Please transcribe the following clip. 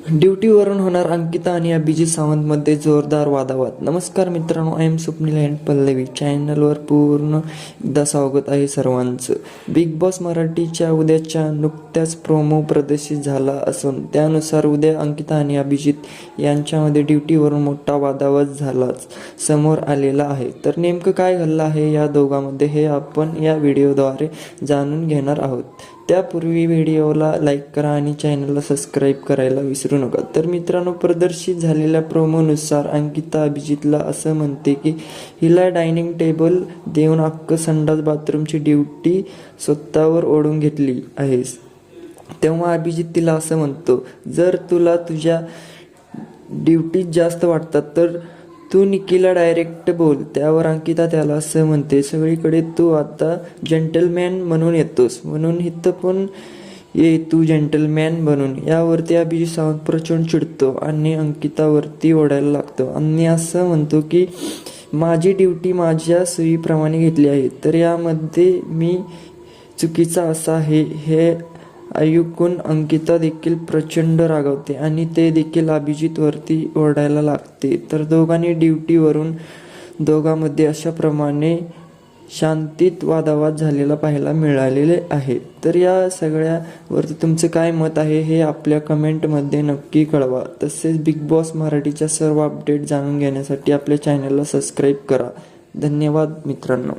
ड्युटीवरून होणार अंकिता आणि अभिजित सावंतमध्ये जोरदार वादावाद. नमस्कार मित्रांनो, I am Swapnil and Pallavi चॅनलवर पूर्ण एकदा स्वागत आहे सर्वांचं. बिग बॉस मराठीच्या उद्याच्या नुकत्याच प्रोमो प्रदर्शित झाला असून त्यानुसार उद्या अंकिता आणि अभिजित यांच्यामध्ये ड्युटीवरून मोठा वादावाद झालाच समोर आलेला आहे. तर नेमकं काय घडलं आहे या दोघांमध्ये हे आपण या व्हिडिओद्वारे जाणून घेणार आहोत. त्यापूर्वी व्हिडिओला लाईक करा आणि चॅनलला सबस्क्राईब करायला विसरू नका. तर मित्रांनो, प्रदर्शित झालेल्या प्रोमोनुसार अंकिता अभिजितला असं म्हणते की हिला डायनिंग टेबल देऊन अख्खं संडास बाथरूमची ड्युटी स्वतःवर ओढून घेतली आहेस. तेव्हा अभिजित तिला असं म्हणतो, जर तुला तुझ्या ड्युटीज जास्त वाटतात तर तू निकीला डायरेक्ट बोल. त्यावर अंकिता त्याला असं म्हणते, सगळीकडे तू आता जेंटलमॅन म्हणून येतोस म्हणून इथं पण ये तू जेंटलमॅन बनून. यावरती अभिजित सावंत प्रचंड चिडतो आणि अंकितावरती ओढायला लागतो आणि असं म्हणतो की माझी ड्युटी माझ्या सोयीप्रमाणे घेतली आहे, तर यामध्ये मी चुकीचा असा आहे. हे ऐकून अंकिता देखील प्रचंड रागावते आणि ते देखील अभिजितवरती ओरडायला लागते. तर दोघांनी ड्युटीवरून दोघांमध्ये अशा प्रमाणे शांतीत वादावाद झालेला पाहायला मिळालेले आहे. तर या सगळ्यावरती तुमचं काय मत आहे हे आपल्या कमेंटमध्ये नक्की कळवा. तसेच बिग बॉस मराठीच्या सर्व अपडेट जाणून घेण्यासाठी आपल्या चॅनलला सबस्क्राईब करा. धन्यवाद मित्रांनो.